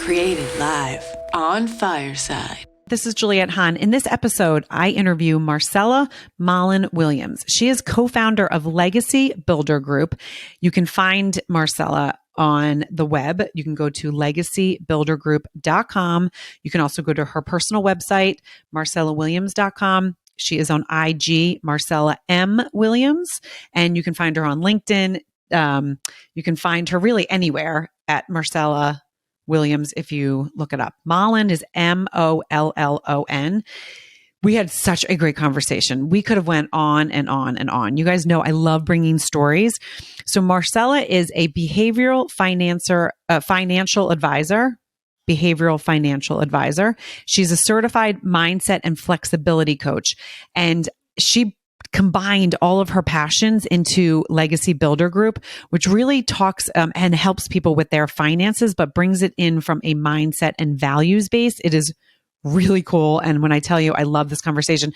Created live on Fireside. This is Juliet Hahn. In this episode, I interview Marcella Mollon-Williams. She is co-founder of Legacy Builder Group. You can find Marcella on the web. You can go to legacybuildergroup.com. You can also go to her personal website, marcellawilliams.com. She is on IG, Marcella M. Williams, and you can find her on LinkedIn. You can find her really anywhere at Marcella Williams if you look it up. Mollon is Mollon. We had such a great conversation. We could have went on and on and on. You guys know I love bringing stories. So Marcella is a financial advisor. Behavioral financial advisor. She's a certified mindset and flexibility coach. And she combined all of her passions into Legacy Builder Group, which really talks and helps people with their finances, but brings it in from a mindset and values base. It is really cool. And when I tell you, I love this conversation.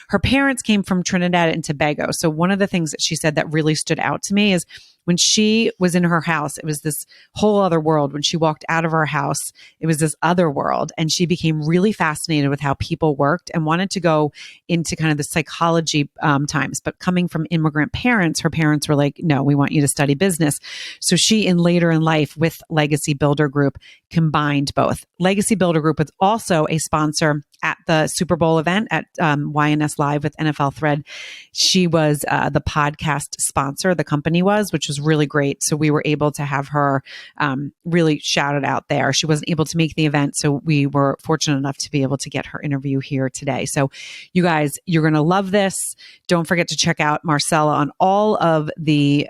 Her parents came from Trinidad and Tobago. So one of the things that she said that really stood out to me is when she was in her house, it was this whole other world. When she walked out of her house, it was this other world. And she became really fascinated with how people worked and wanted to go into kind of the psychology times. But coming from immigrant parents, her parents were like, no, we want you to study business. So she, later in life with Legacy Builder Group, combined both. Legacy Builder Group was also a sponsor at the Super Bowl event at YNS Live with NFL Thread. She was the podcast sponsor, the company was, which was really great. So we were able to have her really shouted out there. She wasn't able to make the event, so we were fortunate enough to be able to get her interview here today. So you guys, you're going to love this. Don't forget to check out Marcella on all of the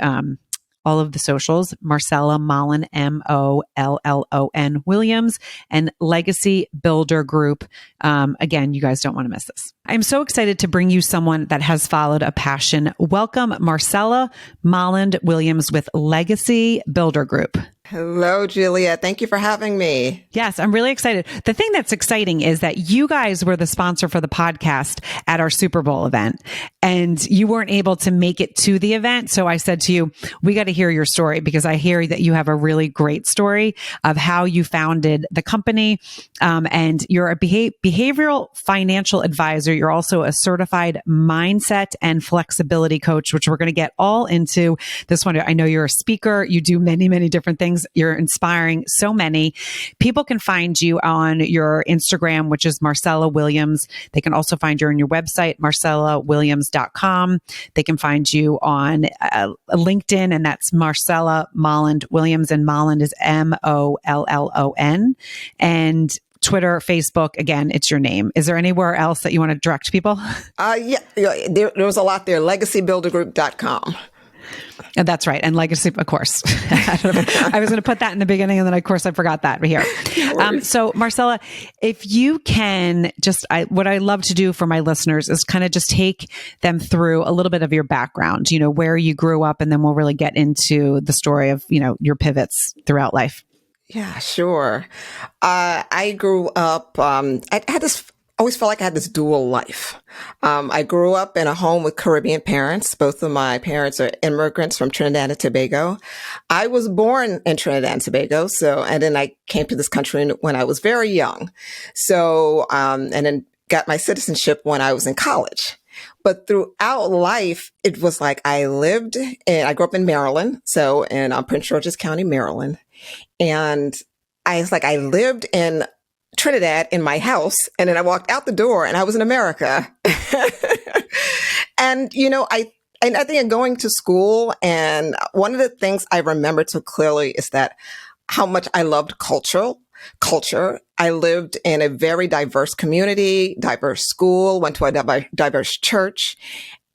socials, Marcella Mollon, Mollon Williams, and Legacy Builder Group. Again, you guys don't want to miss this. I'm so excited to bring you someone that has followed a passion. Welcome, Marcella Mollon-Williams with Legacy Builder Group. Hello, Juliet. Thank you for having me. Yes, I'm really excited. The thing that's exciting is that you guys were the sponsor for the podcast at our Super Bowl event, and you weren't able to make it to the event. So I said to you, we got to hear your story, because I hear that you have a really great story of how you founded the company. And you're a behavioral financial advisor. You're also a certified mindset and flexibility coach, which we're going to get all into this one. I know you're a speaker. You do many, many different things. You're inspiring so many. People can find you on your Instagram, which is Marcella Williams. They can also find you on your website, marcellawilliams.com. They can find you on LinkedIn, and that's Marcella Mollon-Williams, and Mollon is Mollon. And Twitter, Facebook, again, it's your name. Is there anywhere else that you want to direct people? Yeah, there was a lot there. Legacybuildergroup.com. That's right. And Legacy, of course. I was going to put that in the beginning, and then of course I forgot that here. So Marcella, if you can what I love to do for my listeners is kind of just take them through a little bit of your background, where you grew up, and then we'll really get into the story of, your pivots throughout life. Yeah, sure. I grew up, I always felt like I had this dual life. I grew up in a home with Caribbean parents. Both of my parents are immigrants from Trinidad and Tobago. I was born in Trinidad and Tobago. And then I came to this country when I was very young. And then got my citizenship when I was in college. But throughout life, it was like I grew up in Maryland. So in Prince George's County, Maryland. And I lived in Trinidad in my house, and then I walked out the door and I was in America. And, I think going to school, and one of the things I remember so clearly is that how much I loved culture. I lived in a very diverse community, diverse school, went to a diverse church.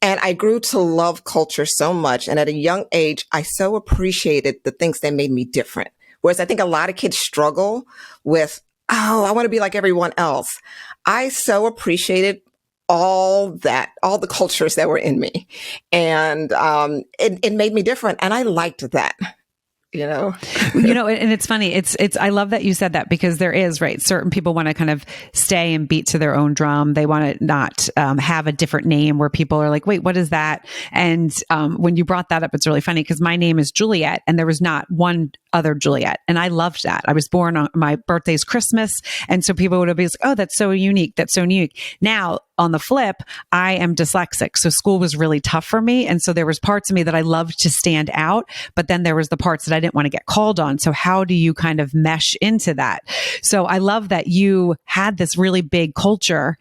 And I grew to love culture so much. And at a young age, I so appreciated the things that made me different. Whereas I think a lot of kids struggle with, I want to be like everyone else. I so appreciated all the cultures that were in me. And it made me different. And I liked that. And it's funny. I love that you said that, because there is, right, certain people want to kind of stay and beat to their own drum. They want to not have a different name where people are like, wait, what is that? And when you brought that up, it's really funny, because my name is Juliet, and there was not one other Juliet. And I loved that. I was born on my birthday's Christmas. And so people would be like, oh, that's so unique. That's so unique. Now, on the flip, I am dyslexic. So school was really tough for me. And so there was parts of me that I loved to stand out, but then there was the parts that I didn't want to get called on. So how do you kind of mesh into that? So I love that you had this really big culture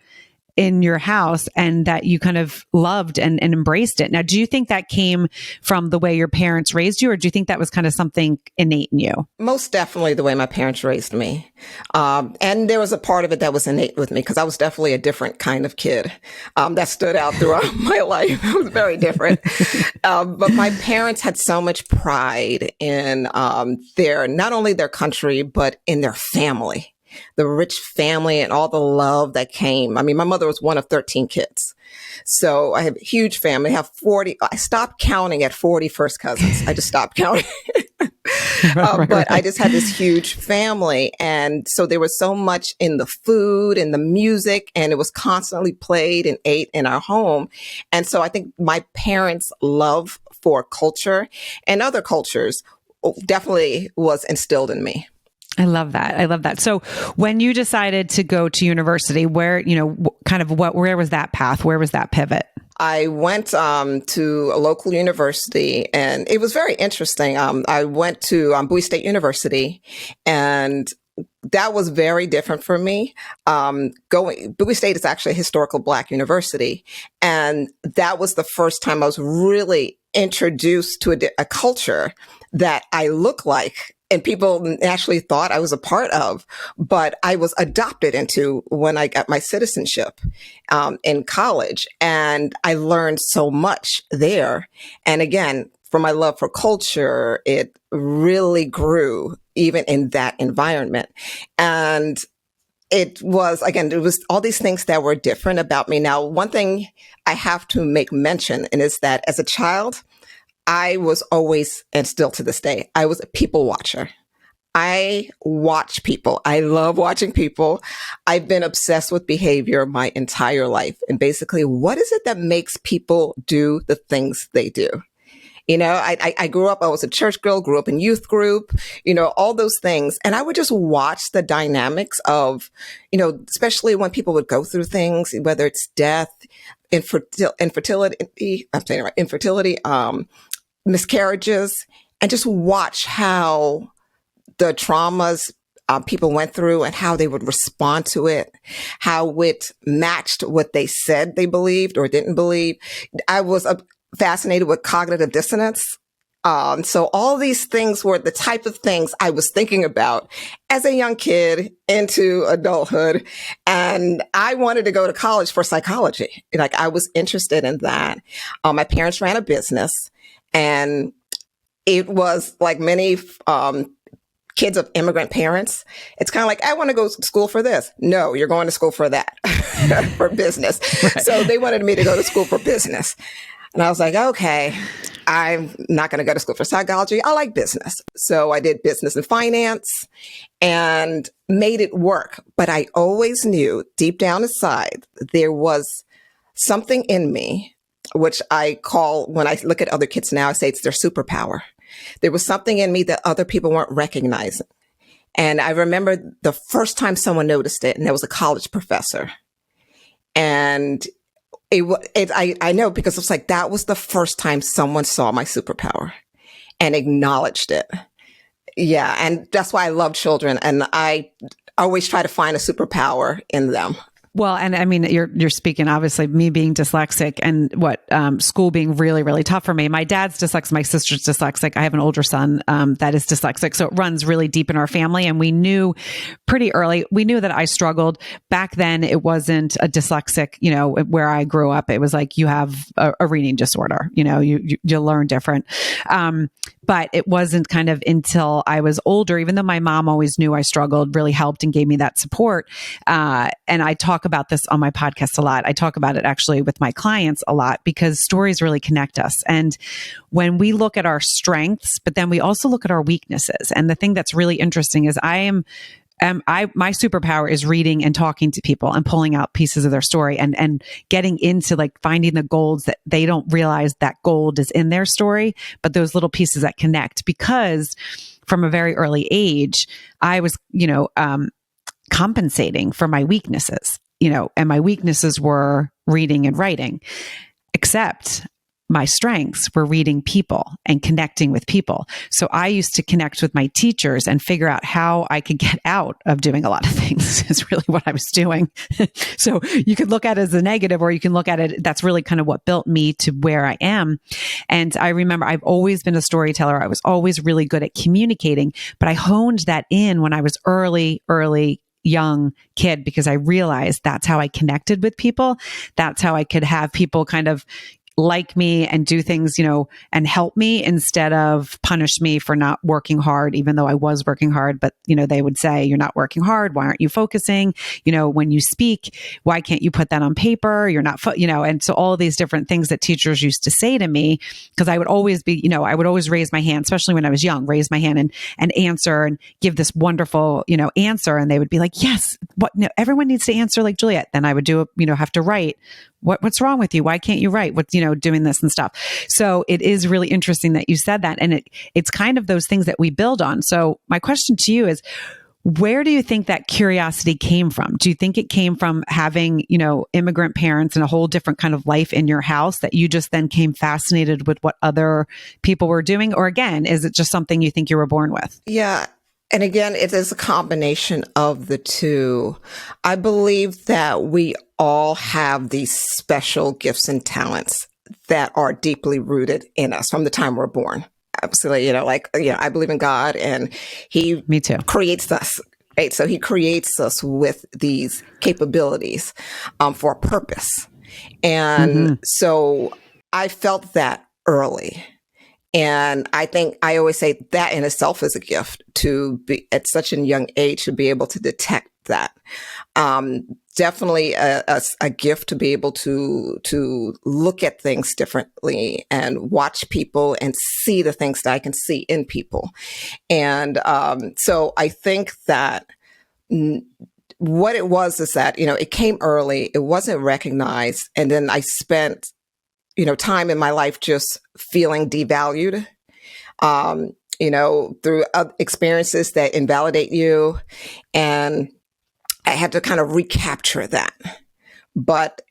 in your house and that you kind of loved and embraced it. Now, do you think that came from the way your parents raised you, or do you think that was kind of something innate in you? Most definitely the way my parents raised me. And there was a part of it that was innate with me because I was definitely a different kind of kid that stood out throughout my life. It was very different. But my parents had so much pride in not only their country, but in their family. The rich family and all the love that came. I mean, my mother was one of 13 kids. So I have a huge family. I have 40. I stopped counting at 40 first cousins. I just stopped counting. But I just had this huge family. And so there was so much in the food and the music, and it was constantly played and ate in our home. And so I think my parents' love for culture and other cultures definitely was instilled in me. I love that. I love that. So when you decided to go to university, where, where was that path? Where was that pivot? I went to a local university, and it was very interesting. I went to Bowie State University, and that was very different for me. Bowie State is actually a historical Black university, and that was the first time I was really introduced to a culture that I look like and people actually thought I was a part of, but I was adopted into when I got my citizenship in college. And I learned so much there. And again, for my love for culture, it really grew even in that environment. And it was all these things that were different about me. Now, one thing I have to make mention, and is that as a child, I was always, and still to this day, I was a people watcher. I watch people. I love watching people. I've been obsessed with behavior my entire life. And basically, what is it that makes people do the things they do? I grew up, I was a church girl, grew up in youth group, all those things. And I would just watch the dynamics of, especially when people would go through things, whether it's death, infertility, miscarriages, and just watch how the traumas people went through and how they would respond to it, how it matched what they said they believed or didn't believe. I was fascinated with cognitive dissonance. So all these things were the type of things I was thinking about as a young kid into adulthood. And I wanted to go to college for psychology. Like, I was interested in that. My parents ran a business, and it was like many kids of immigrant parents. It's kind of like, I want to go to school for this. No, you're going to school for that, for business. Right. So they wanted me to go to school for business. And I was like, okay, I'm not going to go to school for psychology. I like business. So I did business and finance and made it work. But I always knew deep down inside, there was something in me, which I call, when I look at other kids now, I say it's their superpower. There was something in me that other people weren't recognizing. And I remember the first time someone noticed it, and there was a college professor. And I know, because it's like, that was the first time someone saw my superpower and acknowledged it. Yeah. And that's why I love children. And I always try to find a superpower in them. Well, and I mean, you're speaking, obviously, me being dyslexic and school being really, really tough for me. My dad's dyslexic. My sister's dyslexic. I have an older son that is dyslexic. So it runs really deep in our family. And we knew pretty early, that I struggled. Back then, it wasn't a dyslexic, where I grew up. It was like, you have a reading disorder, you learn different. But it wasn't kind of until I was older, even though my mom always knew I struggled, really helped and gave me that support. And I talk about this on my podcast a lot. I talk about it actually with my clients a lot, because stories really connect us. And when we look at our strengths, but then we also look at our weaknesses. And the thing that's really interesting is my superpower is reading and talking to people and pulling out pieces of their story and getting into like finding the golds that they don't realize that gold is in their story, but those little pieces that connect. Because from a very early age, I was, compensating for my weaknesses, and my weaknesses were reading and writing, except my strengths were reading people and connecting with people. So I used to connect with my teachers and figure out how I could get out of doing a lot of things is really what I was doing. So you could look at it as a negative, or you can look at it, that's really kind of what built me to where I am. And I remember I've always been a storyteller. I was always really good at communicating, but I honed that in when I was early young kid, because I realized that's how I connected with people. That's how I could have people kind of like me and do things, and help me instead of punish me for not working hard, even though I was working hard. But, they would say, you're not working hard. Why aren't you focusing? When you speak, why can't you put that on paper? You're not, and so all of these different things that teachers used to say to me, because I would always be, I would always raise my hand, especially when I was young, raise my hand and answer and give this wonderful, answer. And they would be like, yes, no, everyone needs to answer like Juliet. Then I would have to write. What's wrong with you? Why can't you write? What's, doing this and stuff. So it is really interesting that you said that. And it's kind of those things that we build on. So my question to you is, where do you think that curiosity came from? Do you think it came from having, immigrant parents and a whole different kind of life in your house that you just then came fascinated with what other people were doing? Or again, is it just something you think you were born with? Yeah. And again, it is a combination of the two. I believe that we all have these special gifts and talents that are deeply rooted in us from the time we're born. Absolutely. I believe in God, and Me too. creates us, right? So he creates us with these capabilities, for a purpose. And so I felt that early. And I think I always say that in itself is a gift to be at such a young age to be able to detect that. Definitely a gift to be able to look at things differently and watch people and see the things that I can see in people. And so I think that what it was is that, it came early, it wasn't recognized. And then I spent time in my life just feeling devalued, through experiences that invalidate you. And I had to kind of recapture that. But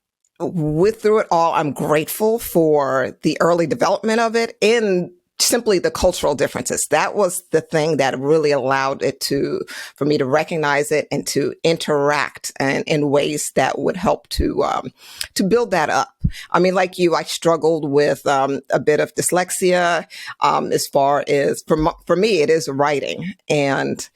through it all, I'm grateful for the early development of it in simply the cultural differences. That was the thing that really allowed for me to recognize it and to interact in ways that would help to build that up. I mean, like you, I struggled with a bit of dyslexia, as far as for me, it is writing and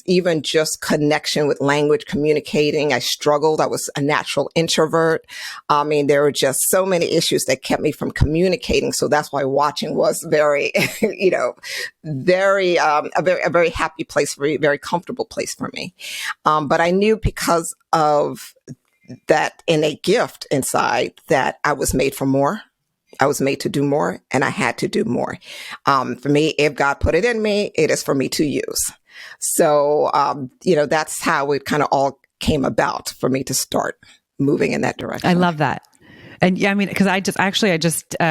even just connection with language, communicating. I struggled. I was a natural introvert. I mean, there were just so many issues that kept me from communicating. So that's why watching was very, a very happy place for me, very comfortable place for me. But I knew because of that innate gift inside that I was made for more. I was made to do more, and I had to do more. For me, if God put it in me, it is for me to use. So, that's how it kind of all came about for me to start moving in that direction. I love that. And yeah, I mean, because I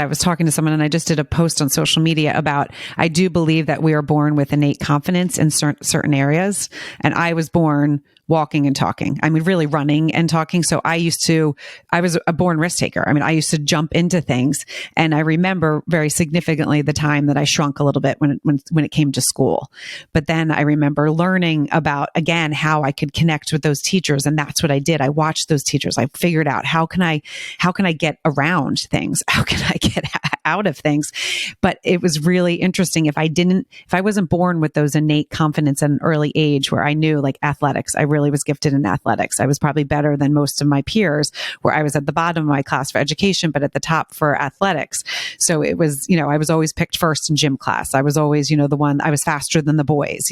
was talking to someone and I just did a post on social media about, I do believe that we are born with innate confidence in certain areas. And I was born walking and talking. I mean, really running and talking. So I was a born risk taker. I mean, I used to jump into things. And I remember very significantly the time that I shrunk a little bit when it came to school. But then I remember learning about, again, how I could connect with those teachers. And that's what I did. I watched those teachers. I figured out how can I get around things? How can I get out of things? But it was really interesting. If I wasn't born with those innate confidence at an early age where I knew, like, athletics, I really was gifted in athletics. I was probably better than most of my peers, where I was at the bottom of my class for education, but at the top for athletics. So it was, I was always picked first in gym class. I was always, the one, I was faster than the boys,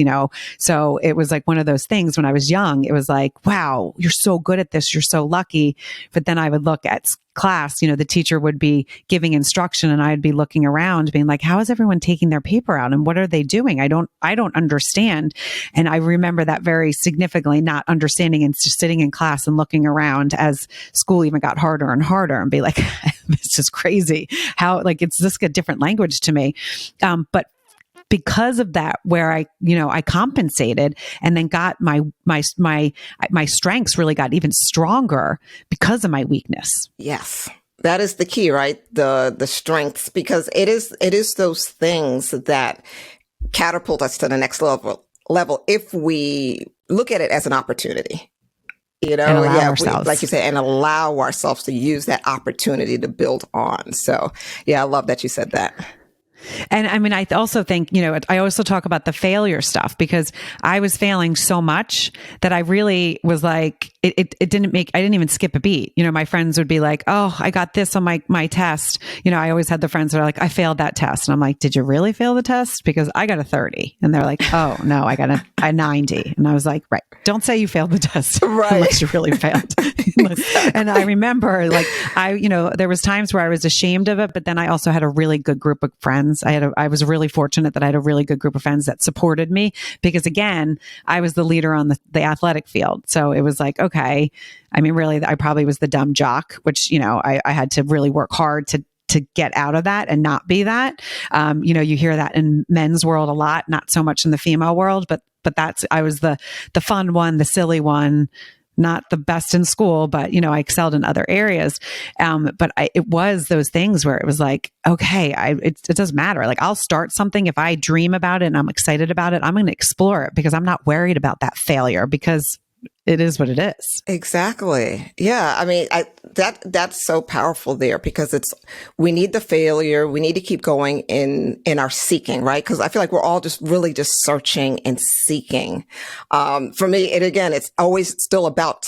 So it was like one of those things when I was young, it was like, wow, you're so good at this. You're so lucky. But then I would look at class, the teacher would be giving instruction and I'd be looking around being like, how is everyone taking their paper out and what are they doing? I don't understand. And I remember that very significantly, not understanding and just sitting in class and looking around as school even got harder and harder and be like, this is crazy. How, like, it's just a different language to me. But because of that, where I compensated and then got my strengths really got even stronger because of my weakness. Yes. That is the key, right? The strengths, because it is those things that catapult us to the next level if we look at it as an opportunity. And allow ourselves. Like you said, and allow ourselves to use that opportunity to build on. So, yeah, I love that you said that. And I mean, I also think, I also talk about the failure stuff, because I was failing so much that I really was like, I didn't even skip a beat. My friends would be like, oh, I got this on my test. I always had the friends that are like, I failed that test. And I'm like, did you really fail the test? Because I got a 30. And they're like, oh no, I got a 90. And I was like, right. Don't say you failed the test unless you really failed. And I remember there was times where I was ashamed of it, but then I also had a really good group of friends. I was really fortunate that I had a really good group of friends that supported me, because again, I was the leader on the athletic field. So it was like, okay, I mean, really, I probably was the dumb jock, which, I had to really work hard to get out of that and not be that. You hear that in men's world a lot, not so much in the female world, but I was the fun one, the silly one, not the best in school, but, I excelled in other areas. But it was those things where it was like, okay, it doesn't matter. Like, I'll start something. If I dream about it and I'm excited about it, I'm going to explore it, because I'm not worried about that failure, because it is what it is. Exactly. Yeah. I mean, that's so powerful there, because we need the failure. We need to keep going in our seeking, right? Because I feel like we're all just really just searching and seeking. For me, it's always still about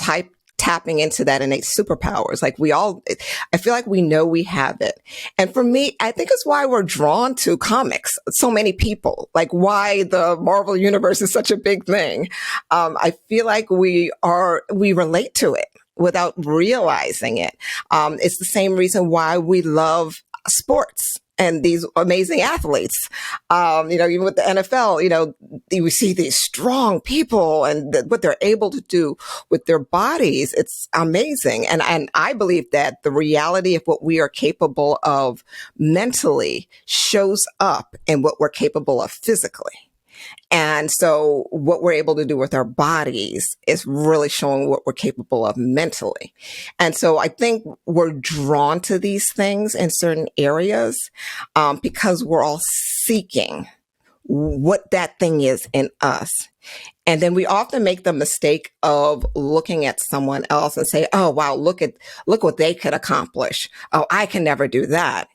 tapping into that innate superpowers. Like I feel like we know we have it. And for me, I think it's why we're drawn to comics. So many people, like why the Marvel universe is such a big thing. I feel like we relate to it without realizing it. It's the same reason why we love sports and these amazing athletes. Even with the NFL, we see these strong people and what they're able to do with their bodies. It's amazing. And I believe that the reality of what we are capable of mentally shows up in what we're capable of physically. And so what we're able to do with our bodies is really showing what we're capable of mentally. And so I think we're drawn to these things in certain areas because we're all seeking what that thing is in us. And then we often make the mistake of looking at someone else and say, oh, wow, look what they could accomplish. Oh, I can never do that.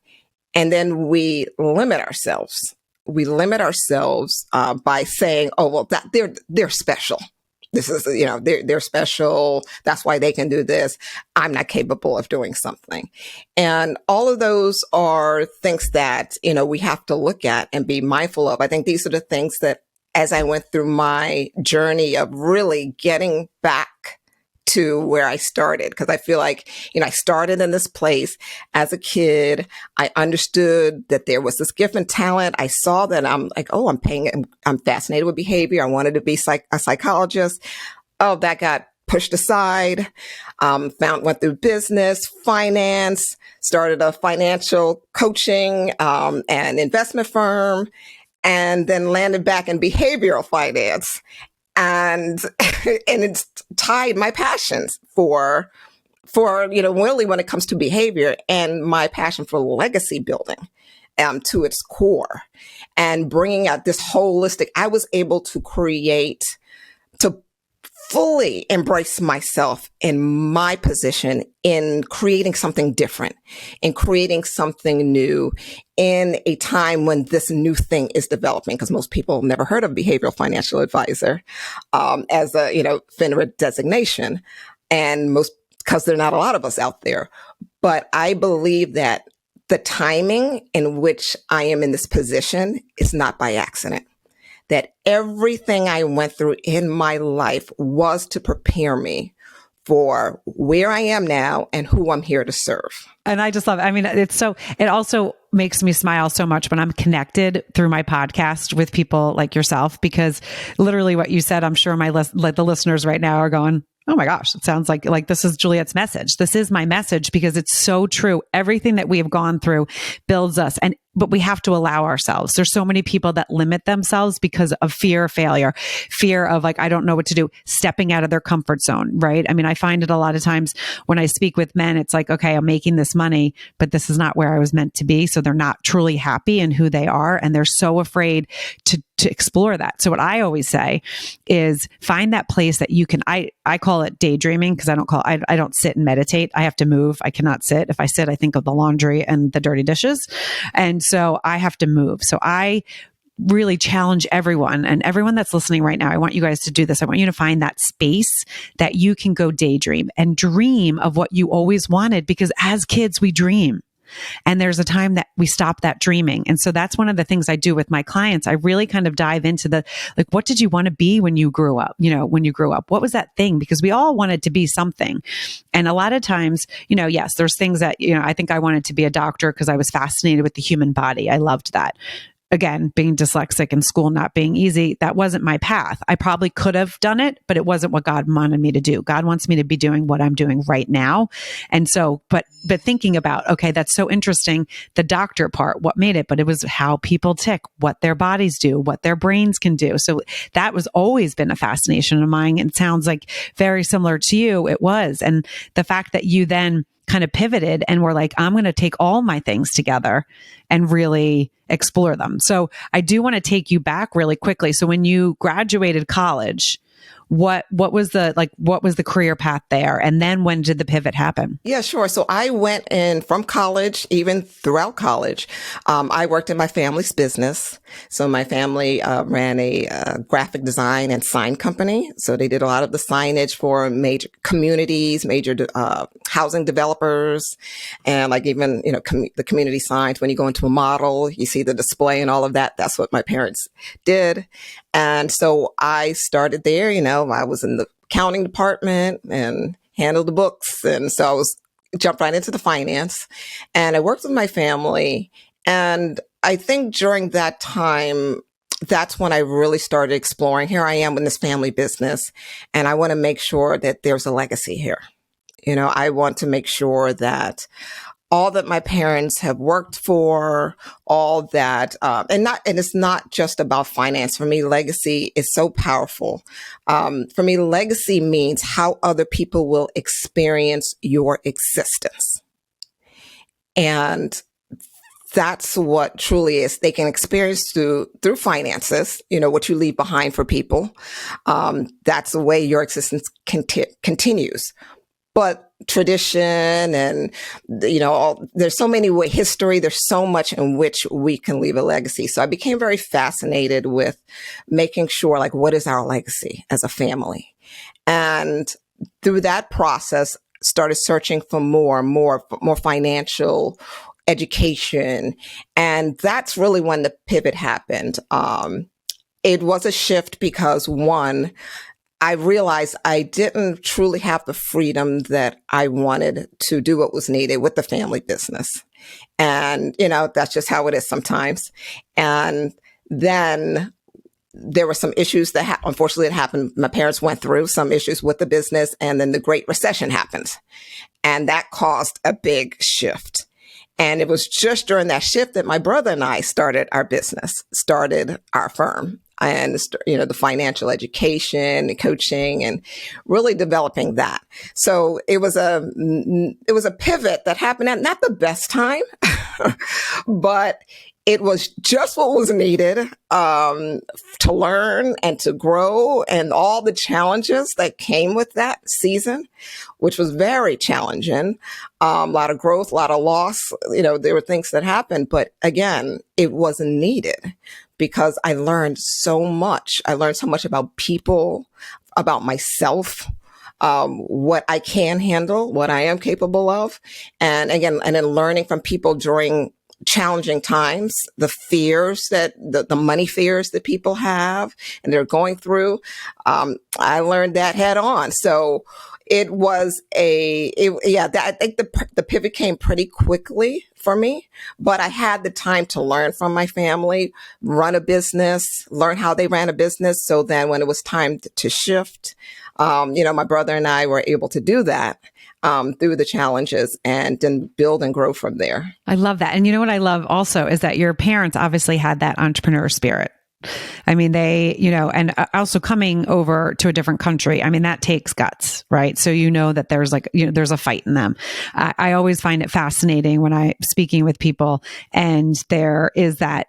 And then we limit ourselves. We limit ourselves by saying, "Oh, well, they're special. This is, they're special. That's why they can do this. I'm not capable of doing something." And all of those are things that we have to look at and be mindful of. I think these are the things that, as I went through my journey of really getting back to where I started, because I feel like, I started in this place as a kid. I understood that there was this gift and talent. I saw that I'm like, oh, I'm fascinated with behavior. I wanted to be a psychologist. Oh, that got pushed aside. Went through business, finance, started a financial coaching, and investment firm, and then landed back in behavioral finance. And it's tied my passions for really when it comes to behavior and my passion for legacy building to its core, and bringing out this holistic. I was able to fully embrace myself in my position in creating something different, in creating something new in a time when this new thing is developing, because most people have never heard of behavioral financial advisor as a, FINRA designation. And because there are not a lot of us out there. But I believe that the timing in which I am in this position is not by accident. That everything I went through in my life was to prepare me for where I am now and who I'm here to serve. And I just love it. I mean, it also makes me smile so much when I'm connected through my podcast with people like yourself, because literally what you said, I'm sure the listeners right now are going, oh my gosh, it sounds like this is Juliet's message. This is my message, because it's so true. Everything that we have gone through builds us. And but we have to allow ourselves. There's so many people that limit themselves because of fear of failure, fear of like, I don't know what to do, stepping out of their comfort zone, right? I mean, I find it a lot of times when I speak with men, it's like, okay, I'm making this money, but this is not where I was meant to be. So they're not truly happy in who they are. And they're so afraid to explore that. So what I always say is find that place that you can, I call it daydreaming because I don't sit and meditate. I have to move. I cannot sit. If I sit, I think of the laundry and the dirty dishes. And so I have to move. So I really challenge everyone and everyone that's listening right now. I want you guys to do this. I want you to find that space that you can go daydream and dream of what you always wanted, because as kids, we dream. And there's a time that we stop that dreaming. And so that's one of the things I do with my clients. I really kind of dive into the, like, what did you want to be when you grew up? When you grew up, what was that thing? Because we all wanted to be something. And a lot of times, yes, there's things that, I think I wanted to be a doctor because I was fascinated with the human body. I loved that. Again, being dyslexic in school not being easy, that wasn't my path. I probably could have done it, but it wasn't what God wanted me to do. God wants me to be doing what I'm doing right now. And so, but thinking about, okay, that's so interesting, the doctor part, what made it, but it was how people tick, what their bodies do, what their brains can do. So that was always been a fascination of mine. And it sounds like very similar to you. It was. And the fact that you then kind of pivoted and were like, I'm going to take all my things together and really explore them. So I do want to take you back really quickly. So when you graduated college, what was the career path there? And then when did the pivot happen? Yeah, sure. So I went in from college, even throughout college. I worked in my family's business. So my family ran a graphic design and sign company. So they did a lot of the signage for major communities, major housing developers, and like even, the community signs. When you go into a model, you see the display and all of that. That's what my parents did. And so I started there, I was in the accounting department and handled the books. And so I was jumped right into the finance, and I worked with my family. And I think during that time, that's when I really started exploring. Here I am in this family business, and I want to make sure that there's a legacy here. I want to make sure that all that my parents have worked for, all that, and it's not just about finance. For me, legacy is so powerful. For me, legacy means how other people will experience your existence. And that's what truly is. They can experience through finances, what you leave behind for people. That's the way your existence continues. But tradition and, there's so many way history. There's so much in which we can leave a legacy. So I became very fascinated with making sure, like, what is our legacy as a family? And through that process, started searching for more financial education. And that's really when the pivot happened. It was a shift because, one, I realized I didn't truly have the freedom that I wanted to do what was needed with the family business. And, that's just how it is sometimes. And then there were some issues that unfortunately happened. My parents went through some issues with the business, and then the Great Recession happened. And that caused a big shift. And it was just during that shift that my brother and I started our business, started our firm. And, the financial education and coaching and really developing that. So it was a pivot that happened at not the best time, but it was just what was needed, to learn and to grow, and all the challenges that came with that season, which was very challenging. A lot of growth, a lot of loss. There were things that happened, but again, it wasn't needed. Because I learned so much. I learned so much about people, about myself, what I can handle, what I am capable of. And again, and then learning from people during challenging times, the fears that the money fears that people have and they're going through. I learned that head on. So it was I think the pivot came pretty quickly for me, but I had the time to learn from my family, run a business, learn how they ran a business. So then when it was time to shift, my brother and I were able to do that. through the challenges and then build and grow from there. I love that. And you know what I love also is that your parents obviously had that entrepreneur spirit. I mean, they, and also coming over to a different country, I mean, that takes guts, right? So, that there's there's a fight in them. I always find it fascinating when I'm speaking with people and there is that.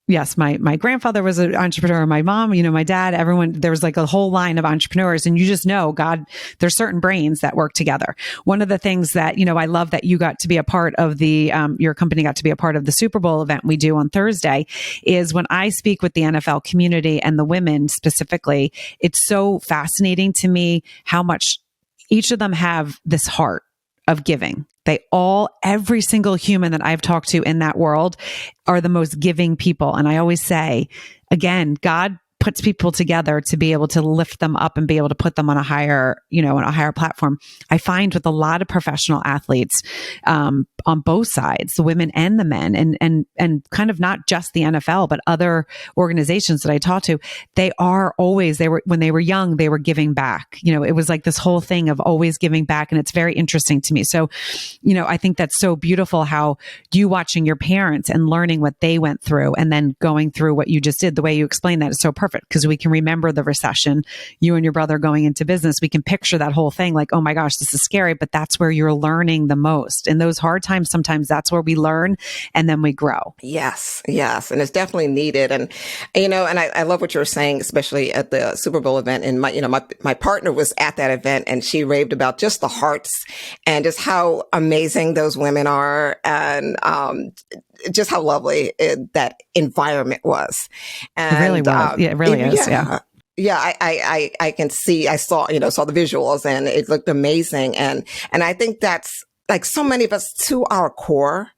Yes, my grandfather was an entrepreneur. My mom, my dad, everyone, there was like a whole line of entrepreneurs, and God, there's certain brains that work together. One of the things that, I love that you got to be a part of your company got to be a part of the Super Bowl event we do on Thursday is when I speak with the NFL community and the women specifically, it's so fascinating to me how much each of them have this heart of giving. Every single human that I've talked to in that world are the most giving people. And I always say, again, God puts people together to be able to lift them up and be able to put them on a higher, on a higher platform. I find with a lot of professional athletes, on both sides, the women and the men, and kind of not just the NFL, but other organizations that I talk to, when they were young, they were giving back. It was like this whole thing of always giving back. And it's very interesting to me. So, I think that's so beautiful how you watching your parents and learning what they went through and then going through what you just did, the way you explained that is so perfect because we can remember the recession, you and your brother going into business. We can picture that whole thing like, oh my gosh, this is scary, but that's where you're learning the most. In those hard times, sometimes that's where we learn and then we grow. Yes. And it's definitely needed. And, and I love what you were saying, especially at the Super Bowl event. And my partner was at that event and she raved about just the hearts and just how amazing those women are and, just how lovely that environment was. And, it really was. Yeah, it really is. Yeah. Yeah, I can see, I saw the visuals and it looked amazing. And I think that's like so many of us to our core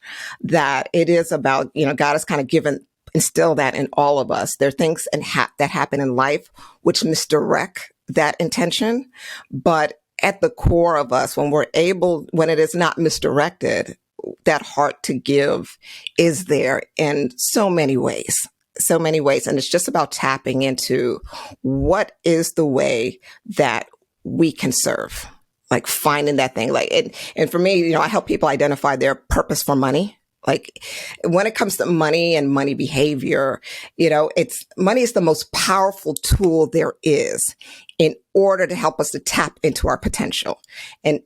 that it is about, God has kind of instilled that in all of us. There are things that happen in life which misdirect that intention. But at the core of us, when it is not misdirected, that heart to give is there in so many ways. And it's just about tapping into what is the way that we can serve, like finding that thing. And for me, I help people identify their purpose for money. Like when it comes to money and money behavior, money is the most powerful tool there is in order to help us to tap into our potential and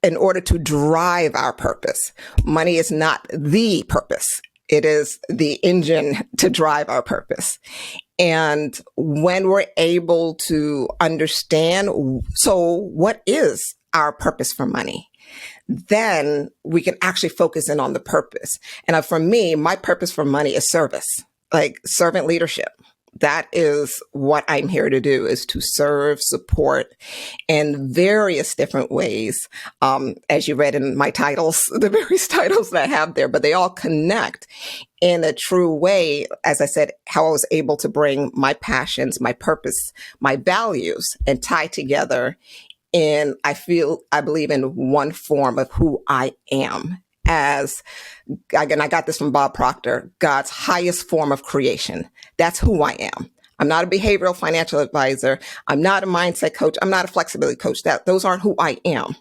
in order to drive our purpose. Money is not the purpose. It is the engine to drive our purpose. And when we're able to understand, so what is our purpose for money? Then we can actually focus in on the purpose. And for me, my purpose for money is service, like servant leadership. That is what I'm here to do, is to serve, support in various different ways. As you read in my titles, the various titles that I have there, but they all connect in a true way. As I said, how I was able to bring my passions, my purpose, my values and tie together I believe in one form of who I am. As, again, I got this from Bob Proctor, God's highest form of creation. That's who I am. I'm not a behavioral financial advisor. I'm not a mindset coach. I'm not a flexibility coach. Those aren't who I am.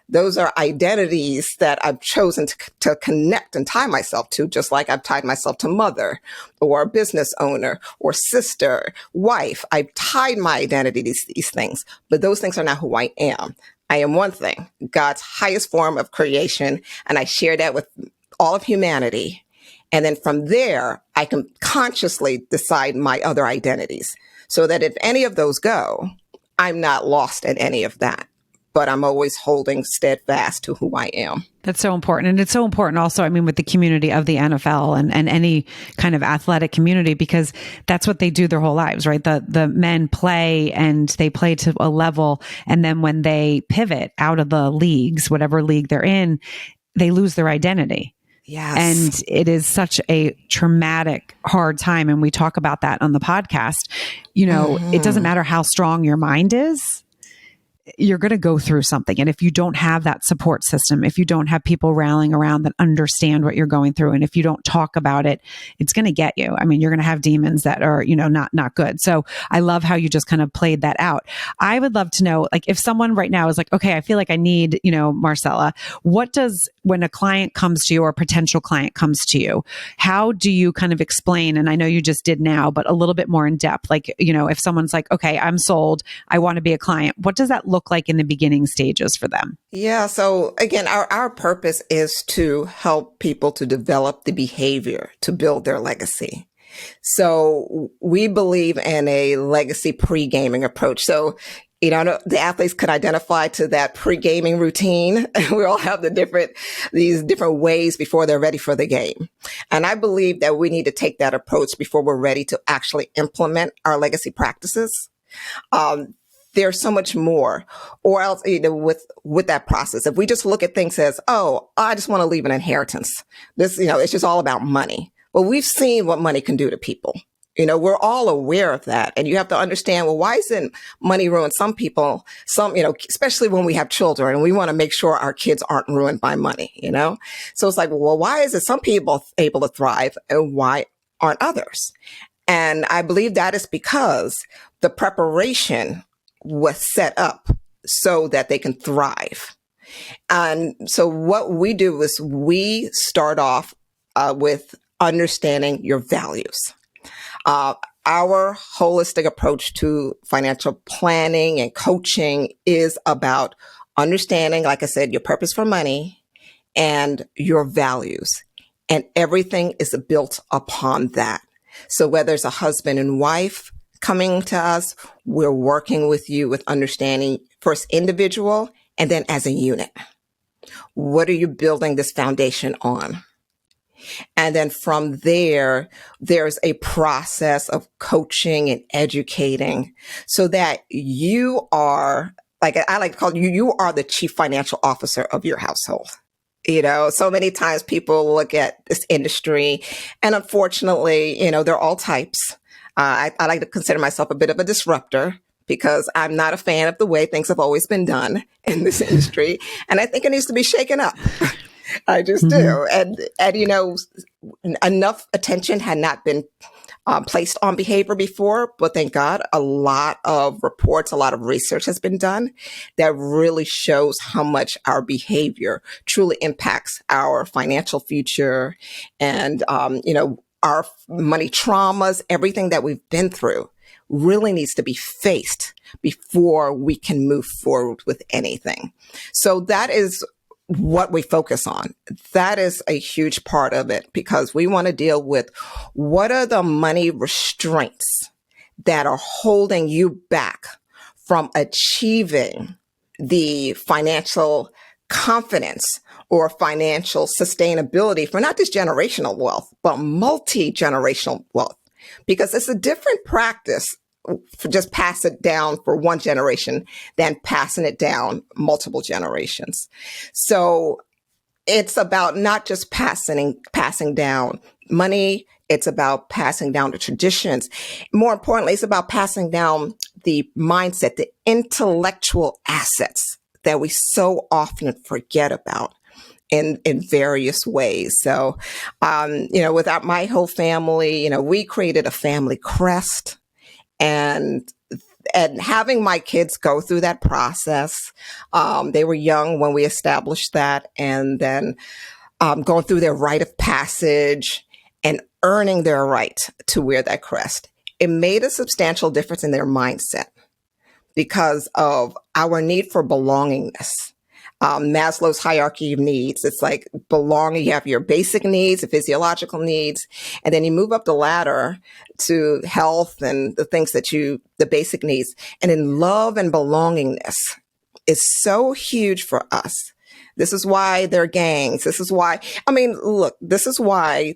Those are identities that I've chosen to connect and tie myself to, just like I've tied myself to mother or business owner or sister, wife. I've tied my identity to these things, but those things are not who I am. I am one thing, God's highest form of creation, and I share that with all of humanity. And then from there, I can consciously decide my other identities so that if any of those go, I'm not lost in any of that, but I'm always holding steadfast to who I am. That's so important. And it's so important also, with the community of the NFL and any kind of athletic community, because that's what they do their whole lives, right? The men play and they play to a level. And then when they pivot out of the leagues, whatever league they're in, they lose their identity. Yes. And it is such a traumatic, hard time. And we talk about that on the podcast. It doesn't matter how strong your mind is. you're going to go through something. And if you don't have that support system, if you don't have people rallying around that understand what you're going through, and if you don't talk about it, it's going to get you. I mean, you're going to have demons that are, not good. So I love how you just kind of played that out. I would love to know, like, if someone right now is like, okay, I feel like I need, Marcella, when a client comes to you or a potential client comes to you, how do you kind of explain? And I know you just did now, but a little bit more in depth. Like, if someone's like, okay, I'm sold, I want to be a client. What does that look like in the beginning stages for them? Yeah. So again, our purpose is to help people to develop the behavior to build their legacy. So we believe in a legacy pre-gaming approach. So, the athletes could identify to that pre-gaming routine. We all have these different ways before they're ready for the game. And I believe that we need to take that approach before we're ready to actually implement our legacy practices. There's so much more. Or else, with that process, if we just look at things as, oh, I just want to leave an inheritance. This, it's just all about money. Well, we've seen what money can do to people. We're all aware of that. And you have to understand, well, why isn't money ruin some people? Especially when we have children and we want to make sure our kids aren't ruined by money, So it's like, well, why is it some people able to thrive and why aren't others? And I believe that is because the preparation was set up so that they can thrive. And so what we do is we start off with understanding your values. Our holistic approach to financial planning and coaching is about understanding, like I said, your purpose for money and your values. And everything is built upon that. So whether it's a husband and wife coming to us, we're working with you with understanding first individual and then as a unit. What are you building this foundation on? And then from there, there's a process of coaching and educating so that you are, like I like to call you are the chief financial officer of your household. So many times people look at this industry and unfortunately, there are all types. I like to consider myself a bit of a disruptor because I'm not a fan of the way things have always been done in this industry. And I think it needs to be shaken up. I just do. And enough attention had not been placed on behavior before, but thank God a lot of reports, a lot of research has been done that really shows how much our behavior truly impacts our financial future and, our money traumas, everything that we've been through really needs to be faced before we can move forward with anything. So that is what we focus on. That is a huge part of it because we want to deal with what are the money restraints that are holding you back from achieving the financial confidence or financial sustainability for not just generational wealth, but multi-generational wealth. Because it's a different practice for just pass it down for one generation than passing it down multiple generations. So it's about not just passing down money. It's about passing down the traditions. More importantly, it's about passing down the mindset, the intellectual assets that we so often forget about in various ways. So, without my whole family, we created a family crest. And having my kids go through that process, they were young when we established that, and then going through their rite of passage and earning their right to wear that crest. It made a substantial difference in their mindset because of our need for belongingness. Maslow's hierarchy of needs. It's like belonging. You have your basic needs, the physiological needs, and then you move up the ladder to health and the things the basic needs. And then love and belongingness is so huge for us. This is why they're gangs. This is why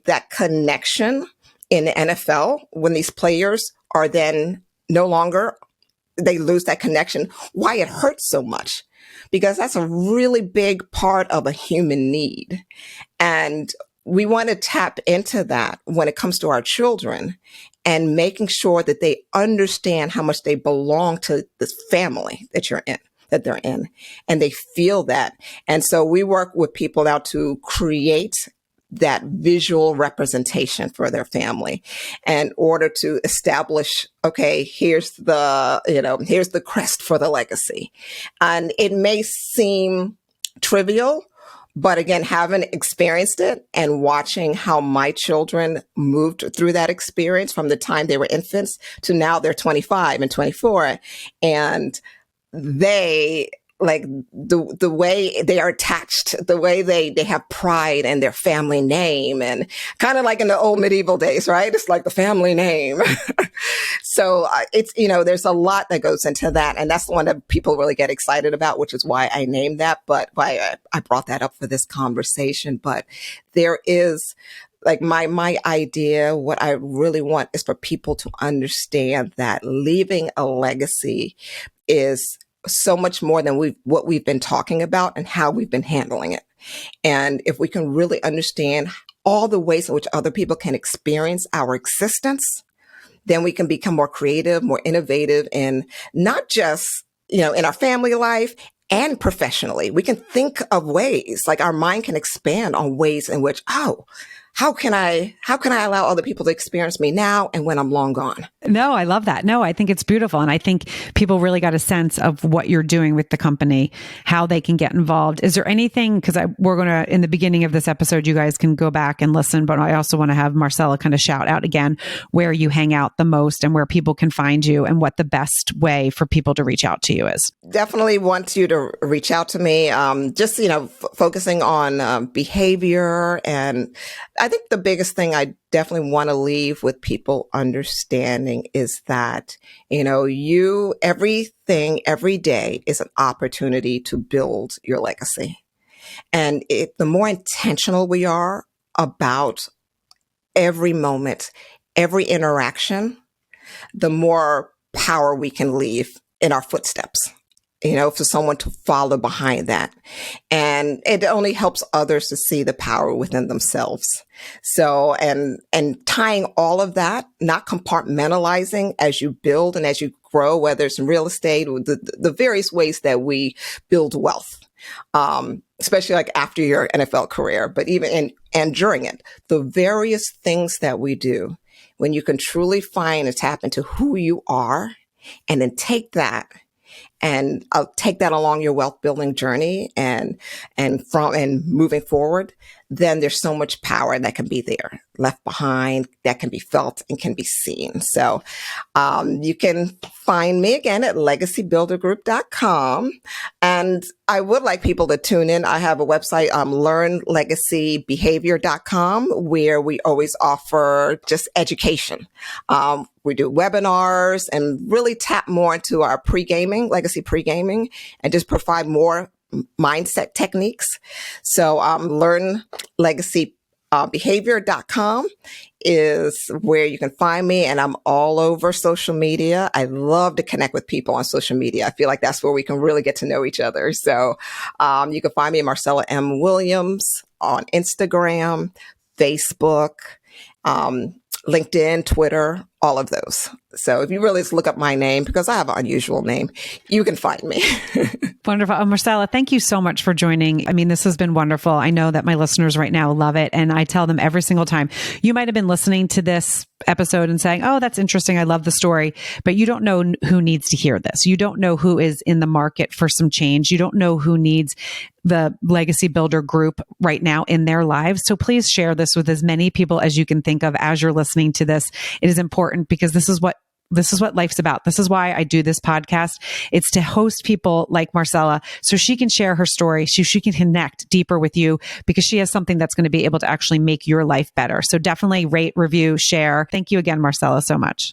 that connection in the NFL, when these players are then no longer, they lose that connection, why it hurts so much. Because that's a really big part of a human need. And we want to tap into that when it comes to our children and making sure that they understand how much they belong to this family that you're in, that they're in, and they feel that. And so we work with people now to create that visual representation for their family in order to establish, okay, here's the crest for the legacy. And it may seem trivial, but again, having experienced it and watching how my children moved through that experience from the time they were infants to now they're 25 and 24, and they, like, the way they are attached, the way they have pride in their family name, and kind of like in the old medieval days, right? It's like the family name. So it's, there's a lot that goes into that. And that's the one that people really get excited about, which is why I named that, but why I brought that up for this conversation. But there is, like, my idea, what I really want is for people to understand that leaving a legacy is so much more than what we've been talking about and how we've been handling it. And if we can really understand all the ways in which other people can experience our existence, then we can become more creative, more innovative, and not just, in our family life and professionally. We can think of ways, like our mind can expand on ways in which, how can I allow other people to experience me now and when I'm long gone? No, I love that. No, I think it's beautiful. And I think people really got a sense of what you're doing with the company, how they can get involved. Is there anything, because we're going to, in the beginning of this episode, you guys can go back and listen, but I also want to have Marcella kind of shout out again where you hang out the most and where people can find you and what the best way for people to reach out to you is. Definitely want you to reach out to me. Just, focusing on behavior. And I think the biggest thing I definitely want to leave with people understanding is that, everything every day is an opportunity to build your legacy. And the more intentional we are about every moment, every interaction, the more power we can leave in our footsteps, for someone to follow behind that. And it only helps others to see the power within themselves. So, and tying all of that, not compartmentalizing as you build and as you grow, whether it's in real estate or the various ways that we build wealth. Especially like after your NFL career, but even and during it, the various things that we do, when you can truly find and tap into who you are, and then take that and I'll take that along your wealth building journey and moving forward, then there's so much power that can be there, left behind, that can be felt and can be seen. So you can find me again at legacybuildergroup.com. And I would like people to tune in. I have a website, learnlegacybehavior.com, where we always offer just education. We do webinars and really tap more into our legacy pre-gaming, and just provide more mindset techniques. So learnlegacybehavior.com is where you can find me, and I'm all over social media. I love to connect with people on social media. I feel like that's where we can really get to know each other. So you can find me at Marcella M. Williams on Instagram, Facebook, LinkedIn, Twitter, all of those. So if you really just look up my name, because I have an unusual name, you can find me. Wonderful. Marcella, thank you so much for joining. I mean, this has been wonderful. I know that my listeners right now love it. And I tell them every single time, you might have been listening to this episode and saying, oh, that's interesting. I love the story, but you don't know who needs to hear this. You don't know who is in the market for some change. You don't know who needs the Legacy Builder group right now in their lives. So please share this with as many people as you can think of as you're listening to this. It is important because this is what life's about. This is why I do this podcast. It's to host people like Marcella so she can share her story, so she can connect deeper with you, because she has something that's going to be able to actually make your life better. So definitely rate, review, share. Thank you again, Marcella, so much.